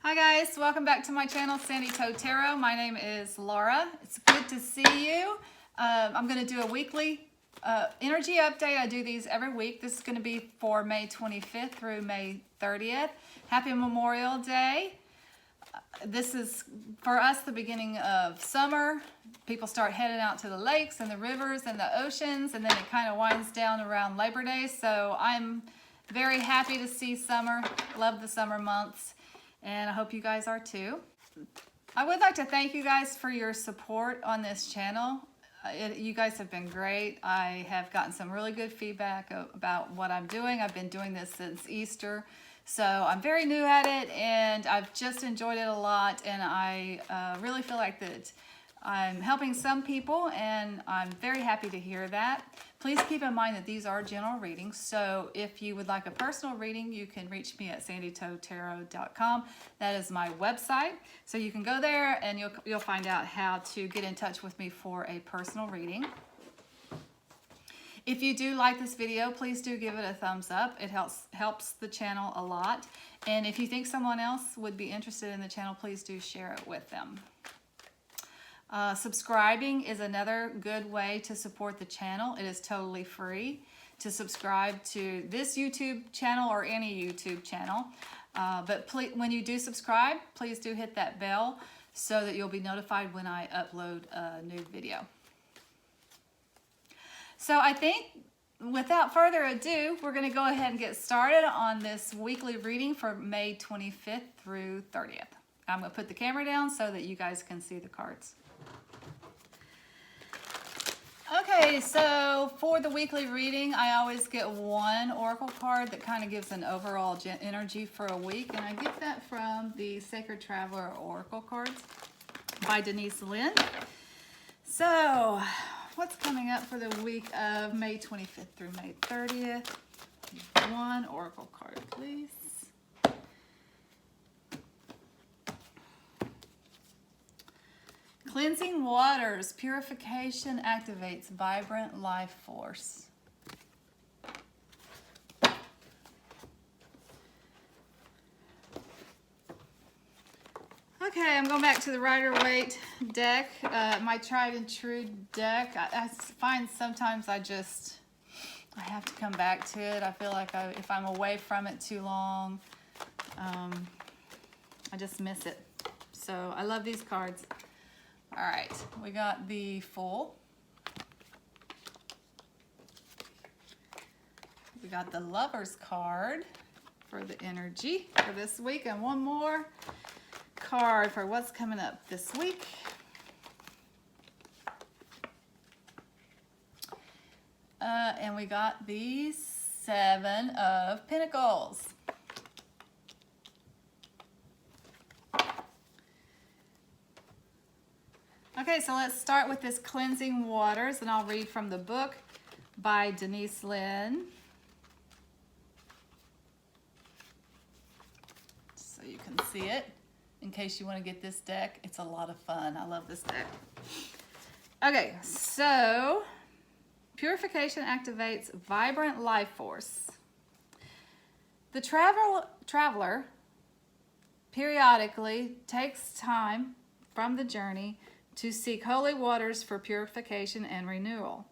Hi guys, welcome back to my channel, Sandy Toe Tarot. My name is Laura. It's good to see you. I'm going to do a weekly energy update. I do these every week. This is going to be for May 25th through May 30th. Happy Memorial Day. This is, for us, the beginning of summer. People start heading out to the lakes and the rivers and the oceans, and then it kind of winds down around Labor Day. So I'm very happy to see summer. Love the summer months. And I hope you guys are too. I would like to thank you guys for your support on this channel. You guys have been great. I have gotten some really good feedback about what I'm doing. I've been doing this since Easter. So I'm very new at it and I've just enjoyed it a lot, and I really feel like that I'm helping some people, and I'm very happy to hear that. Please keep in mind that these are general readings, so if you would like a personal reading, you can reach me at sandytoetarot.com. That is my website, so you can go there and you'll find out how to get in touch with me for a personal reading. If you do like this video, please do give it a thumbs up. It helps the channel a lot. And if you think someone else would be interested in the channel, please do share it with them. Subscribing is another good way to support the channel. It is totally free to subscribe to this YouTube channel or any YouTube channel. But please, when you do subscribe, please do hit that bell so that you'll be notified when I upload a new video. So I think without further ado, we're going to go ahead and get started on this weekly reading for May 25th through 30th. I'm going to put the camera down so that you guys can see the cards. Okay, so for the weekly reading, I always get one oracle card that kind of gives an overall energy for a week, and I get that from the Sacred Traveler Oracle cards by Denise Lynn. So, what's coming up for the week of May 25th through May 30th? One oracle card, please. Cleansing waters, purification activates vibrant life force. Okay, I'm going back to the Rider-Waite deck, my tried and true deck. I find sometimes I have to come back to it. I feel like if I'm away from it too long, I just miss it. So I love these cards. All right, we got the Fool. We got the Lover's card for the energy for this week, and one more card for what's coming up this week. And we got the Seven of Pentacles. Okay, so let's start with this Cleansing Waters, and I'll read from the book by Denise Lynn. So you can see it in case you want to get this deck. It's a lot of fun. I love this deck. Okay, so purification activates vibrant life force. The traveler periodically takes time from the journey to seek holy waters for purification and renewal.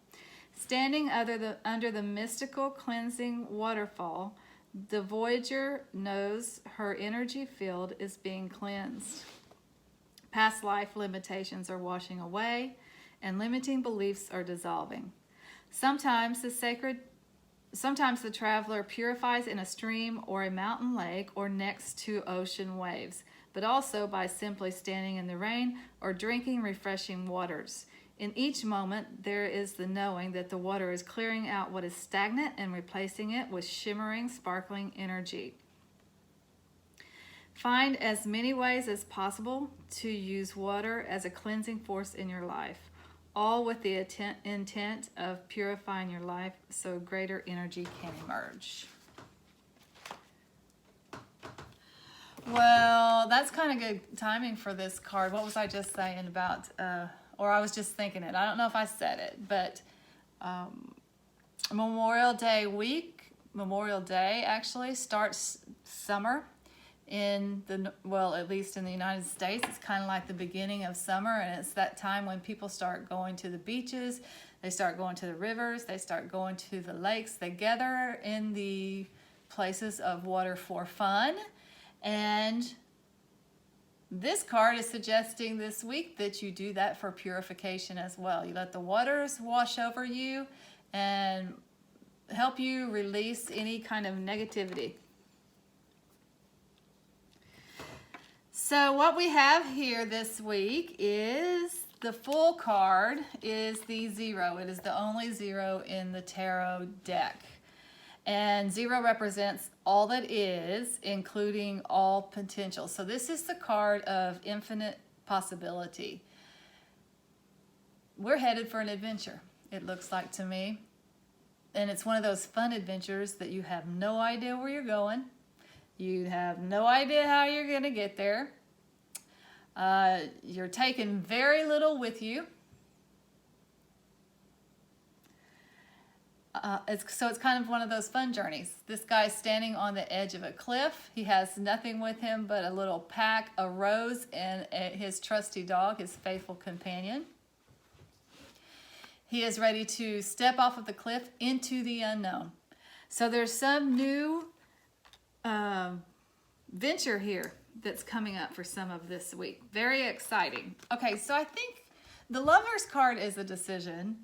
Standing under the mystical cleansing waterfall, the voyager knows her energy field is being cleansed. Past life limitations are washing away, and limiting beliefs are dissolving. Sometimes the traveler purifies in a stream or a mountain lake or next to ocean waves, but also by simply standing in the rain or drinking refreshing waters. In each moment, there is the knowing that the water is clearing out what is stagnant and replacing it with shimmering, sparkling energy. Find as many ways as possible to use water as a cleansing force in your life, all with the intent of purifying your life so greater energy can emerge. Well, that's kind of good timing for this card. What was I just saying about, or I was just thinking it. I don't know if I said it, but Memorial Day week, Memorial Day actually starts summer in the, well, at least in the United States, it's kind of like the beginning of summer, and it's that time when people start going to the beaches, they start going to the rivers, they start going to the lakes, they gather in the places of water for fun. And this card is suggesting this week that you do that for purification as well. You let the waters wash over you and help you release any kind of negativity. So what we have here this week is the full card is the 0. It is the only 0 in the tarot deck. And 0 represents all that is, including all potential. So this is the card of infinite possibility. We're headed for an adventure, it looks like to me. And it's one of those fun adventures that you have no idea where you're going. You have no idea how you're going to get there. You're taking very little with you. So it's kind of one of those fun journeys. This guy's standing on the edge of a cliff. He has nothing with him but a little pack, a rose, and his trusty dog, his faithful companion. He is ready to step off of the cliff into the unknown. So there's some new venture here that's coming up for some of this week. Very exciting. Okay, so I think the Lover's card is a decision.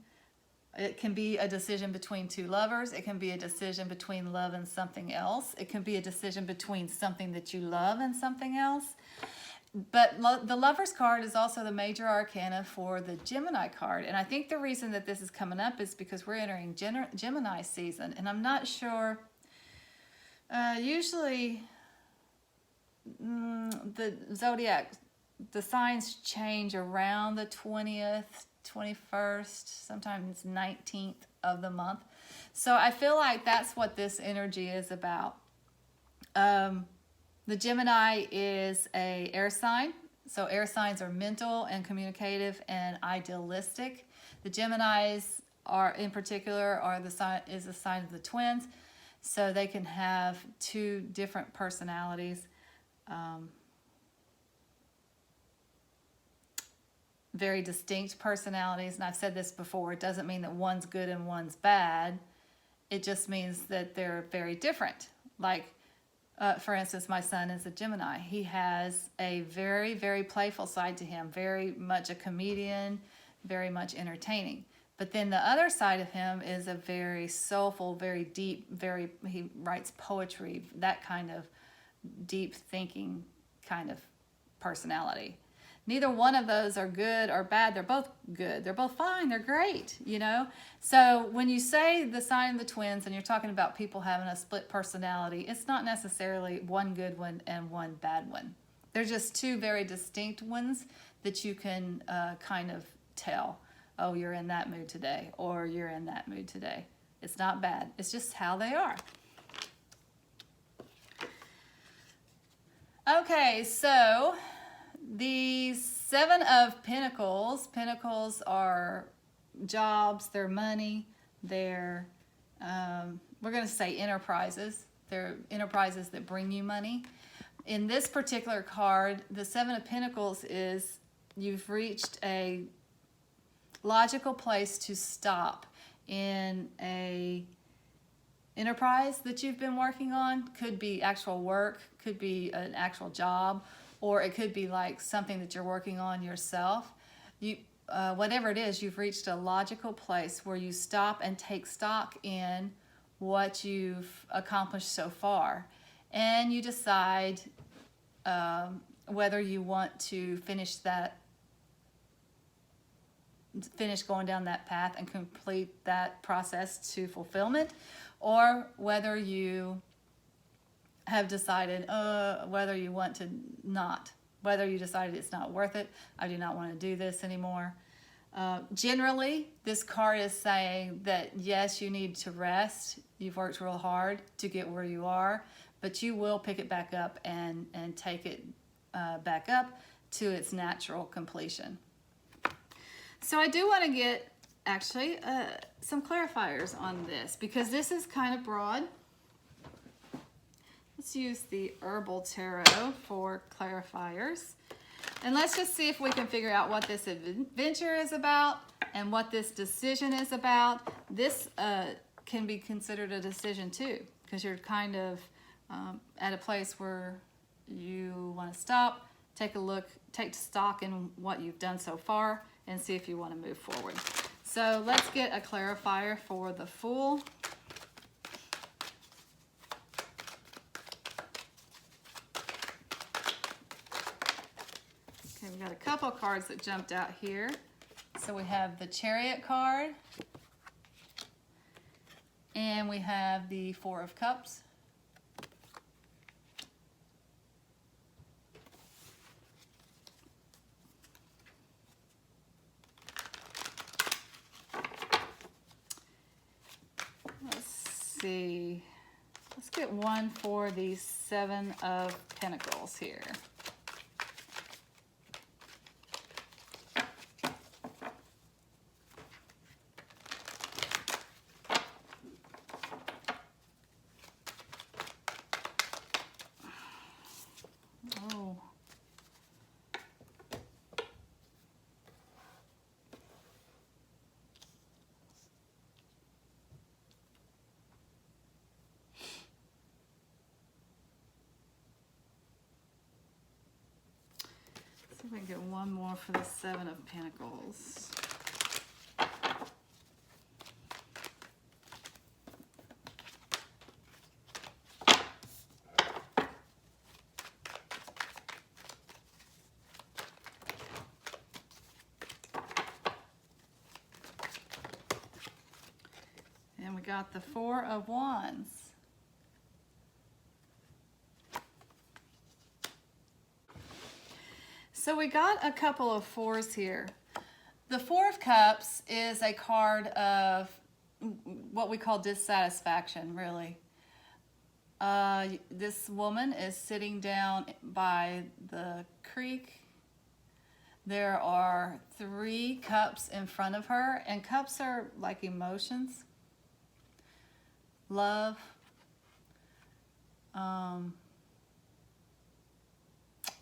It can be a decision between two lovers. It can be a decision between love and something else. It can be a decision between something that you love and something else. But the Lover's card is also the major arcana for the Gemini card. And I think the reason that this is coming up is because we're entering Gemini season. And I'm not sure, usually the zodiac, the signs change around the 20th, 21st, sometimes 19th of the month. So I feel like that's what this energy is about. The Gemini is a air sign. So air signs are mental and communicative and idealistic. The Geminis are, in particular, is a sign of the twins. So they can have two different personalities. Very distinct personalities. And I've said this before, it doesn't mean that one's good and one's bad. It just means that they're very different. Like, for instance, my son is a Gemini. He has a very, very playful side to him, very much a comedian, very much entertaining. But then the other side of him is a very soulful, very deep, he writes poetry, that kind of deep thinking kind of personality. Neither one of those are good or bad. They're both good. They're both fine. They're great, you know? So when you say the sign of the twins and you're talking about people having a split personality, it's not necessarily one good one and one bad one. They're just two very distinct ones that you can kind of tell, oh, you're in that mood today, or you're in that mood today. It's not bad. It's just how they are. Okay, so the 7 of Pentacles. Pentacles are jobs, they're money, they're, we're going to say enterprises. They're enterprises that bring you money. In this particular card, the 7 of Pentacles is you've reached a logical place to stop in a enterprise that you've been working on. Could be actual work, could be an actual job, or it could be like something that you're working on yourself. Whatever it is, you've reached a logical place where you stop and take stock in what you've accomplished so far. And you decide whether you want to finish going down that path and complete that process to fulfillment, or whether you have decided whether you want to not, whether you decided it's not worth it, I do not want to do this anymore. Generally, this card is saying that yes, you need to rest. You've worked real hard to get where you are, but you will pick it back up and take it back up to its natural completion. So I do want to get actually some clarifiers on this, because this is kind of broad. Let's use the Herbal Tarot for clarifiers. And let's just see if we can figure out what this adventure is about and what this decision is about. This can be considered a decision too, because you're kind of at a place where you want to stop, take a look, take stock in what you've done so far, and see if you want to move forward. So let's get a clarifier for the Fool. Okay, we got a couple cards that jumped out here. So we have the Chariot card, and we have the Four of Cups. Let's see. Let's get one for the Seven of Pentacles here. Oh. See if we can get one more for the Seven of Pentacles. And we got the Four of Wands. So we got a couple of fours here. The Four of Cups is a card of what we call dissatisfaction, really. This woman is sitting down by the creek. There are 3 cups in front of her, and cups are like emotions, love,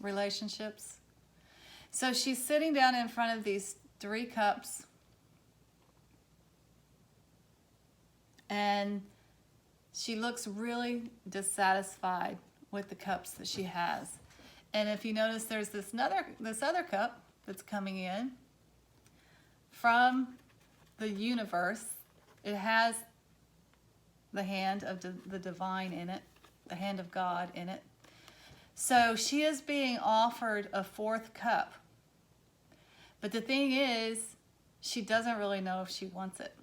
relationships. So she's sitting down in front of these 3 cups, and she looks really dissatisfied with the cups that she has. And if you notice, there's this other cup that's coming in from the universe. It has the hand of the divine in it, the hand of God in it. So she is being offered a 4th cup. But the thing is, she doesn't really know if she wants it.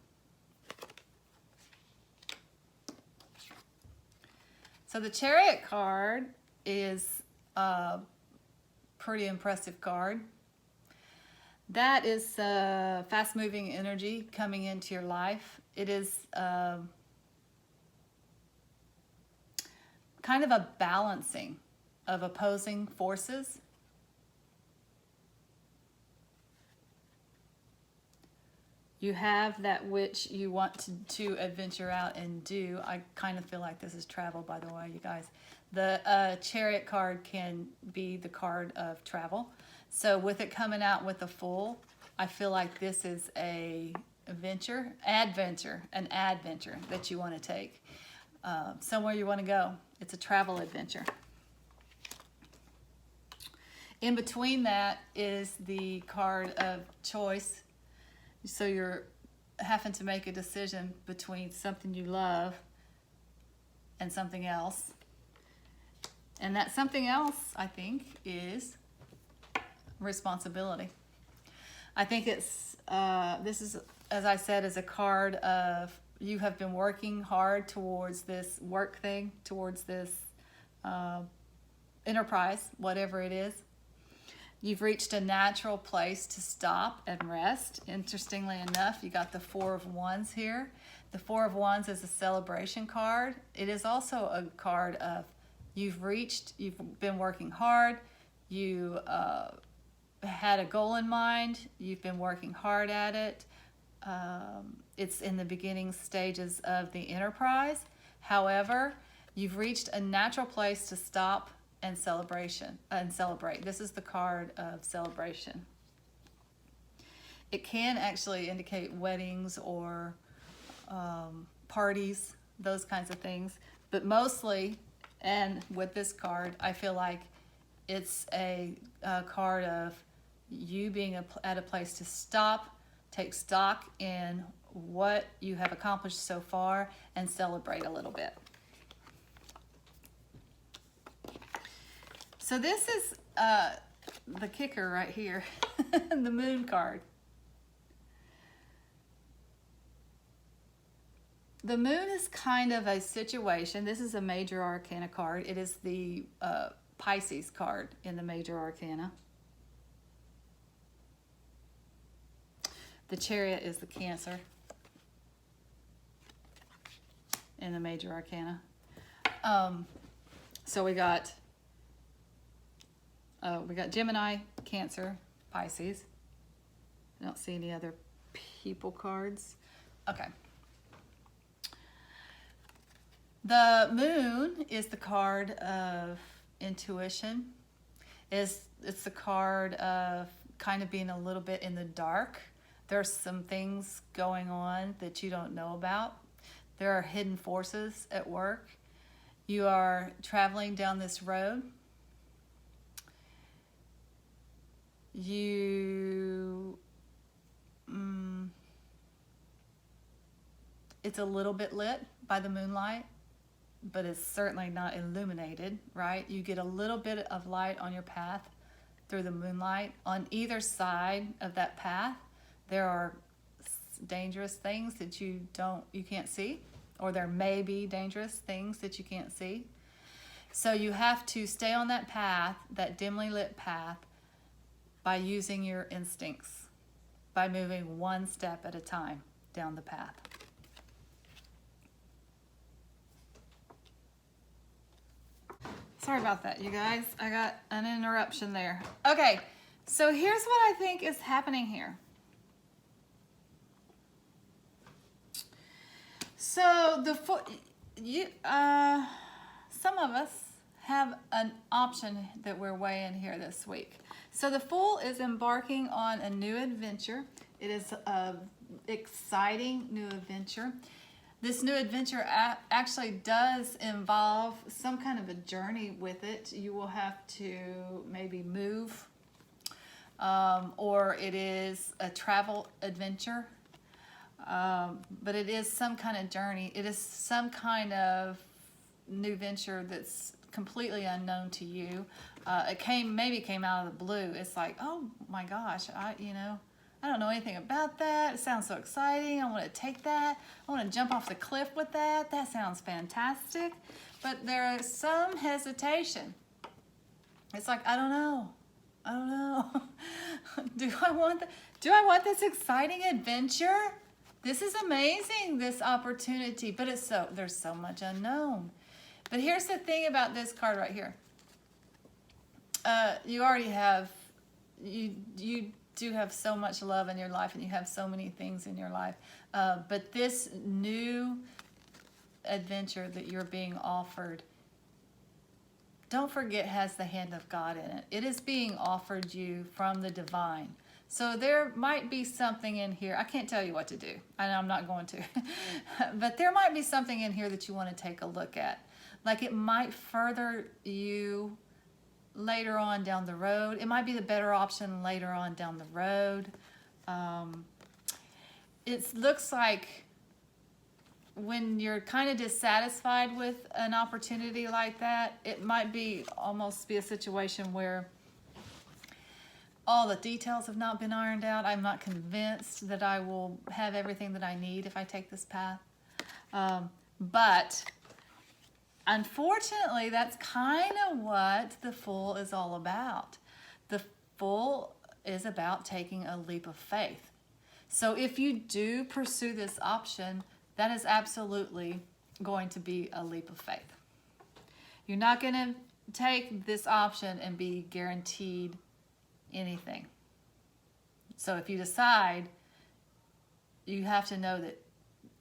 So the Chariot card is a pretty impressive card. That is fast-moving energy coming into your life. It is kind of a balancing of opposing forces. You have that which you want to adventure out and do. I kind of feel like this is travel, by the way, you guys. The Chariot card can be the card of travel. So with it coming out with the Fool, I feel like this is an adventure that you want to take. Somewhere you want to go. It's a travel adventure. In between that is the card of choice. So you're having to make a decision between something you love and something else. And that something else, I think, is responsibility. I think it's, this is, as I said, is a card of you have been working hard towards this work thing, towards this enterprise, whatever it is. You've reached a natural place to stop and rest. Interestingly enough, you got the Four of Wands here. The Four of Wands is a celebration card. It is also a card of you've been working hard, you had a goal in mind, you've been working hard at it. It's in the beginning stages of the enterprise. However, You've reached a natural place to stop and celebrate. This is the card of celebration. It can actually indicate weddings or parties, those kinds of things. But mostly, and with this card, I feel like it's a card of you being at a place to stop, take stock in what you have accomplished so far, and celebrate a little bit. So this is the kicker right here, the moon card. The moon is kind of a situation. This is a major arcana card. It is the Pisces card in the major arcana. The Chariot is the Cancer in the major arcana. So we got Gemini, Cancer, Pisces. I don't see any other people cards. Okay. The moon is the card of intuition. It's the card of kind of being a little bit in the dark. There's some things going on that you don't know about. There are hidden forces at work. You are traveling down this road. It's a little bit lit by the moonlight, but it's certainly not illuminated, right? You get a little bit of light on your path through the moonlight. On either side of that path, there are dangerous things that you can't see, or there may be dangerous things that you can't see. So you have to stay on that path, that dimly lit path, by using your instincts, by moving one step at a time down the path. Sorry about that, you guys. I got an interruption there. Okay, so here's what I think is happening here. So some of us have an option that we're weighing here this week. So the Fool is embarking on a new adventure. It is an exciting new adventure. This new adventure actually does involve some kind of a journey with it. You will have to maybe move, or it is a travel adventure. But it is some kind of journey. It is some kind of new venture that's completely unknown to you. It maybe came out of the blue. It's like, oh my gosh, I don't know anything about that. It sounds so exciting. I want to take that. I want to jump off the cliff with that. That sounds fantastic. But there is some hesitation. It's like, I don't know. Do I want this exciting adventure? This is amazing, this opportunity, but there's so much unknown. But here's the thing about this card right here. You already have, you do have so much love in your life, and you have so many things in your life. But this new adventure that you're being offered, don't forget, has the hand of God in it. It is being offered you from the divine. So there might be something in here. I can't tell you what to do, and I'm not going to. But there might be something in here that you want to take a look at. Like, it might further you later on down the road. It might be the better option later on down the road. It looks like when you're kind of dissatisfied with an opportunity like that, it might almost be a situation where all the details have not been ironed out. I'm not convinced that I will have everything that I need if I take this path. But unfortunately, that's kind of what the Fool is all about. The Fool is about taking a leap of faith. So if you do pursue this option, that is absolutely going to be a leap of faith. You're not going to take this option and be guaranteed anything. So if you decide, you have to know that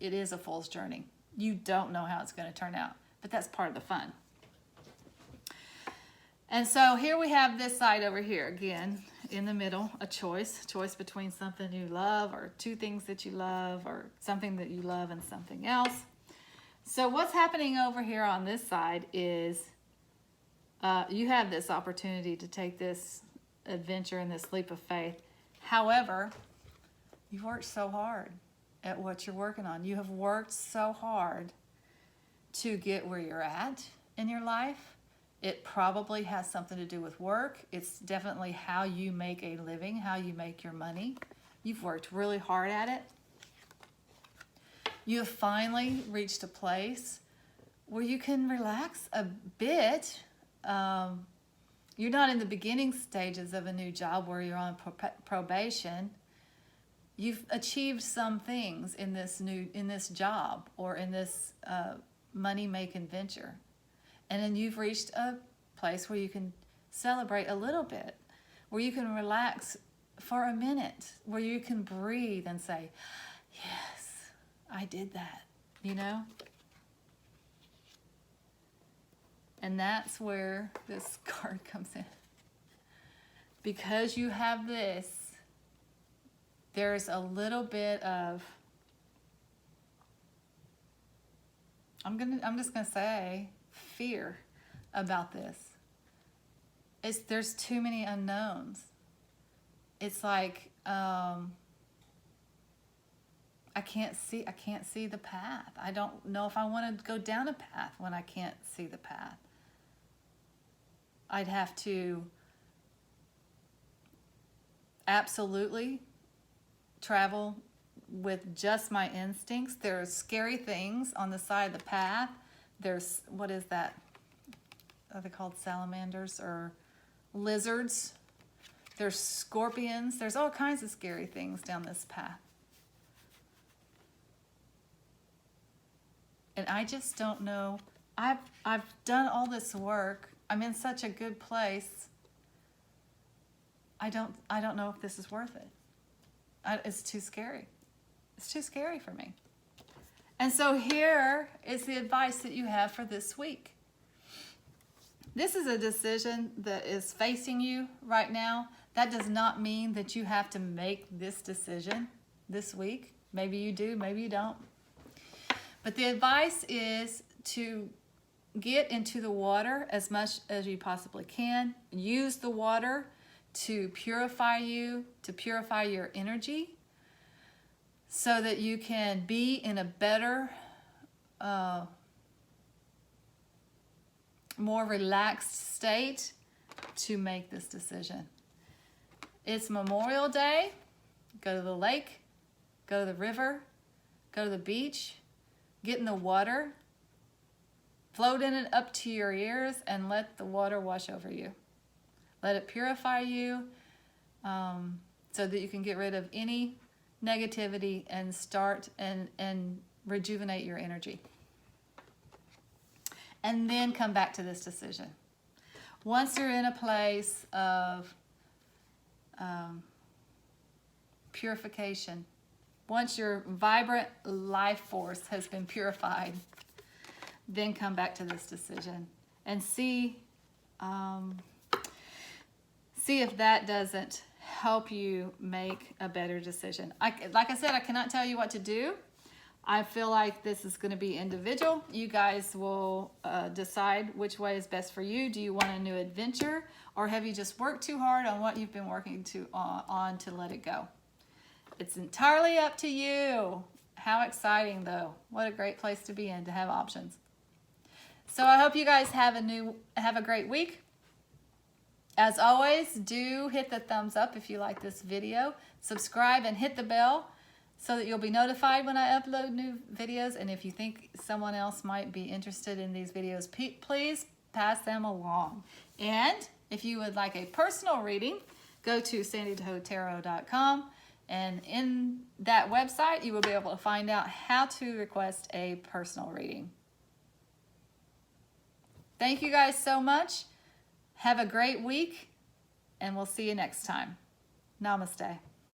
it is a fool's journey. You don't know how it's going to turn out. but that's part of the fun. And so here we have this side over here again in the middle, a choice between something you love or two things that you love or something that you love and something else. So what's happening over here on this side is you have this opportunity to take this adventure and this leap of faith. However, you've worked so hard at what you're working on. You have worked so hard to get where you're at in your life. It probably has something to do with work. It's definitely how you make a living, how you make your money. You've worked really hard at it. You have finally reached a place where you can relax a bit. You're not in the beginning stages of a new job where you're on probation. You've achieved some things in this job or in this money-making venture. And then you've reached a place where you can celebrate a little bit, where you can relax for a minute, where you can breathe and say, yes, I did that, you know? And that's where this card comes in. Because you have this, there's a little bit of, I'm just gonna say, fear about this. There's too many unknowns. It's like I can't see the path. I don't know if I want to go down a path when I can't see the path. I'd have to absolutely travel with just my instincts. There are scary things on the side of the path. There's, what is that? Are they called salamanders or lizards? There's scorpions. There's all kinds of scary things down this path. And I just don't know. I've done all this work. I'm in such a good place. I don't know if this is worth it. It's too scary. It's too scary for me. And so here is the advice that you have for this week. This is a decision that is facing you right now. That does not mean that you have to make this decision this week. Maybe you do, maybe you don't. But the advice is to get into the water as much as you possibly can. Use the water to purify you, to purify your energy, so that you can be in a better, more relaxed state to make this decision. It's Memorial Day. Go to the lake, go to the river, go to the beach, get in the water, float in it up to your ears, and let the water wash over you. Let it purify you so that you can get rid of any negativity and start and rejuvenate your energy. And then come back to this decision. Once you're in a place of purification, once your vibrant life force has been purified, then come back to this decision and see if that doesn't help you make a better decision. Like I said, I cannot tell you what to do. I feel like this is going to be individual. You guys will decide which way is best for you. Do you want a new adventure, or have you just worked too hard on what you've been working on to let it go? It's entirely up to you. How exciting, though. What a great place to be in, to have options. So I hope you guys have a great week. As always, do hit the thumbs up if you like this video. Subscribe and hit the bell so that you'll be notified when I upload new videos. And if you think someone else might be interested in these videos, please pass them along. And if you would like a personal reading, go to sandytotarot.com. And in that website, you will be able to find out how to request a personal reading. Thank you guys so much. Have a great week, and we'll see you next time. Namaste.